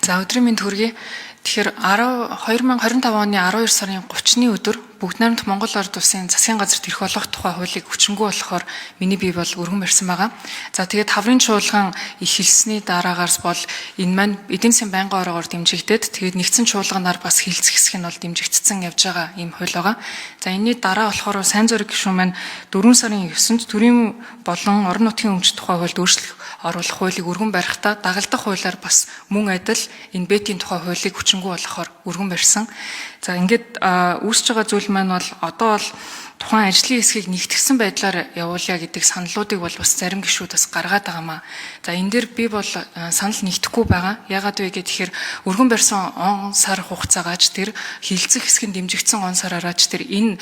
За өдрийн мэнд хүргэе. Тэгэхээр 2025 оны 12 сарын 30-ны өдөр Бүгд найрамд Монгол Орд улсын засгийн газарт ирэх болох тухай хуулийг хүчингү болохоор миний бие бол өргөн барьсан байгаа. За тэгээд хаврын чуулган их хэлсний дараагаас бол энэ маань эдийн засгийн байнгын ороогоор дэмжигдээд тэгээд нэгдсэн чуулганаар бас хилцэх хэсэг нь бол дэмжигдсэн явж байгаа ийм хууль байгаа. За энэний дараа болохоор сайн зураг гишүүн маань 4 сарын 9-нд төрийн болон орон нутгийн өмчт тухай хуульд өөрчлөлт оруулах хуулийг өргөн барихдаа дагалдах хуулиар бас мөн адил энэ бэтийн тухай хуулийг хүчингү болохоор өргөн барьсан. За ингээд үүсэж байгаа зүйл маань бол одоо бол тухайн ажлын хэсгийг нэгтгэсэн байдлаар явуулъя гэдэг саналуудыг бол бас зарим гишүүд бас гаргаад байгаамаа. За энэ дээр би бол санал нэгтгэхгүй байгаа. Яагаад вэ гэхээр өргөн барьсан он сар хугацаагач тэр хилцэх хэсгийн дэмжигдсэн он сараараач тэр энэ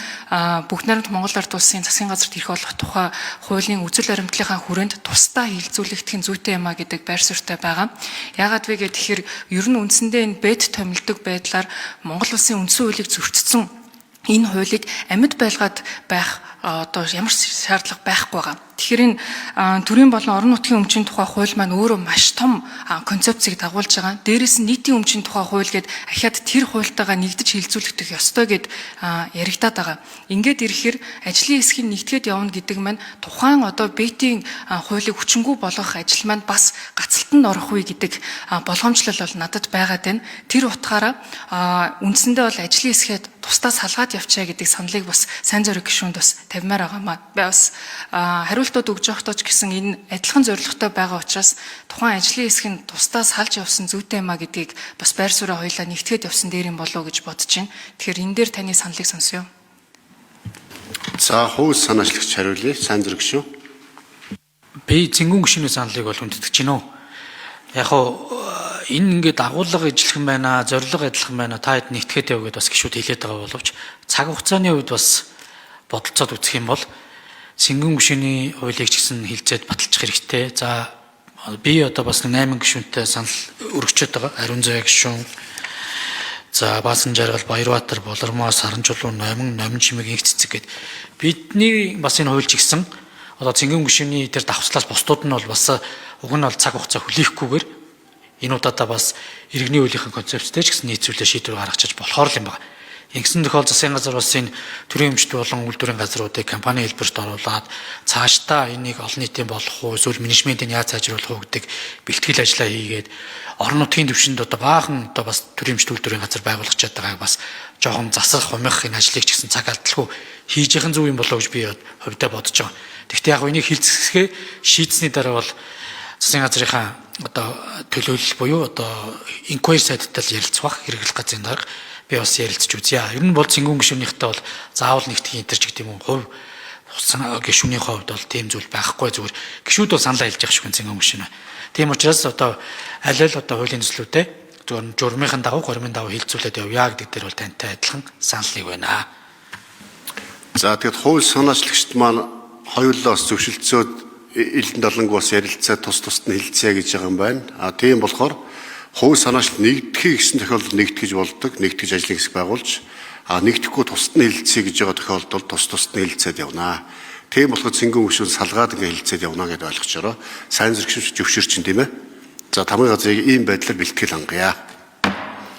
Бүгд найрамд Монгол Орд улсын засгийн газарт ирэх болох тухай хуулийн үзэл баримтлалынхаа хүрээнд тусдаа хилцүүлэгдэх нь зүйтэй юм а гэдэг байр суурьтай байгаа. Яагаад вэ гэхээр ер нь үндсэндээ энэ бэд томилдог байдлаар Монгол улсын үндсэн хуулийг зөрчсөн энэ хуулийг амьд байлгаад байх одоо ямар шаардлага байхгүй байгаа. Тэгэхээр энэ төрийн болон орон нутгийн өмчийн тухай хууль маань өөрөө маш том концепцийг дагуулж байгаа. Дээрээс нь нийтийн өмчийн тухай хууль гээд ахиад тэр хуультайгаа нэгдэж хилцүүлэгдэх ёстой гэд яригадаад байгаа. Ингээд ирэхээр ажлын хэсгийг нэгтгээд явна гэдэг маань тухайн одоо бэтийн хуулийг хүчингү болгох ажил маань бас гацалтанд орох үе гэдэг болгоомжлол бол надад байгаад байна. Тэр утгаараа үндсэндээ бол ажлын хэсгээд тусдаа салгаад явчаа гэдэг саналыг бас сайн зөрөг гишүүнд бас тавьмаар байгаамаа. Би бас хариултууд өгж явахдаа ч гэсэн энэ адилхан зорилготой байгаа учраас тухайн ажлын хэсэг нь тусдаа салж явсан зүйтэй юм а гэдгийг бас байр суурь хоёлаа нэгтгээд явсан дээр юм болов уу гэж бодож байна. Тэгэхээр энэ дээр таны саналыг сонсъё. За хууль санаачлагч хариулъя. Сайн зөрөг шүү. Би цэнгүүн гишүүний саналыг бол хүндэтгэж байна уу. Яг хоо энэ ингээд агуулга ижилхэн байна, зорилго адилхан байна. Та хэд нэгтгэхэд яв гэдээ бас гишүүд хэлээд байгаа боловч цаг хугацааны үед бас бодолцоод үзэх юм бол цэнгүүн гишүүний хуулийг ч гэсэн хилцээд баталчих хэрэгтэй. За би одоо бас 8 гишүүнтэй санал өргөчөөд байгаа. Ариун заяа гишүүн, за Баасан Жаргал, Баярбаатар, Болормоо, Саранчулуун, Номин Чимэг инх цэцэг гэд бидний бас энэ хууль ч гэсэн одоо цэнгүүн гишүүний дээр давхцлаас бусдууд нь бол бас уг нь бол цаг хугацаа хүлээхгүйгээр энэ удаадаа бас иргэний хуулийнхын концепцтэй ч гэсэн нийцүүлээ шийдвэр гаргachиж болохоор л юм байна. Ингэсэн тохиолдолд засгийн газар улсын төрийн өмчт болон үйлдвэрийн газруудыг компани хэлбэрт оруулаад цаашдаа энийг олон нийтийн болох уу эсвэл менежментийг яаж сайжруулах уу гэдэг бэлтгэл ажиллаа хийгээд орон нутгийн түвшинд одоо баахан одоо бас төрийн өмчт үйлдвэрийн газар байгуулах чадж байгааг бас жоохон засах хумих энэ ажлыг ч гэсэн цаг алдалгүй хийж яхан зөв юм болоо гэж би хувьдаа бодож байгаа. Гэхдээ яг энийг хилцэсгээ шийдсэний дараа бол засгийн газрынхаа одоо төлөөлөл буюу одоо инквайри сайттай л ярилцах хэрэглэх газрын дарга би бас ярилцж үзье. Ер нь бол цэнгүүн гишүүнийхтэй бол заавал нэгтгэхийн интерч гэдэг юм хувь гишүүний хувьд бол тийм зүйл байхгүй зүгээр гишүүд бол санал айлж явах шиг цэнгүүн гишүүн. Тийм учраас одоо аль аль одоо хуулийн төслүүтэй зөвхөн журмынхын дагуу гормын дагуу хилцүүлээд явъя гэдэг дээр бол тантай адилхан саналыг байна. За тэгэд хууль санаачлагчд маань хоёулаас зөвшөлтсөд Элдэн Даланг бас ярилцаад тус-тусд нь хилцээ гэж байгаа юм байна. Тийм болохоор хууль санаачлал нэгдэхийг гэсэн тохиолдолд нэгтгэж болдог, нэгтгэж ажлын хэсэг байгуулж, нэгдэхгүй тусад нь хилцээ гэж байгаа тохиолдолд тус-тусд нь хилцээд явнаа. Тийм болохоор цэнгүүн гишүүн салгаад ингээ хилцээд явна гэдээ ойлгочороо сайн зэрэгшүүлж зөвшөөрч чинь тийм ээ. За тамгын газрыг ийм байдлаар бэлтгэл хангая.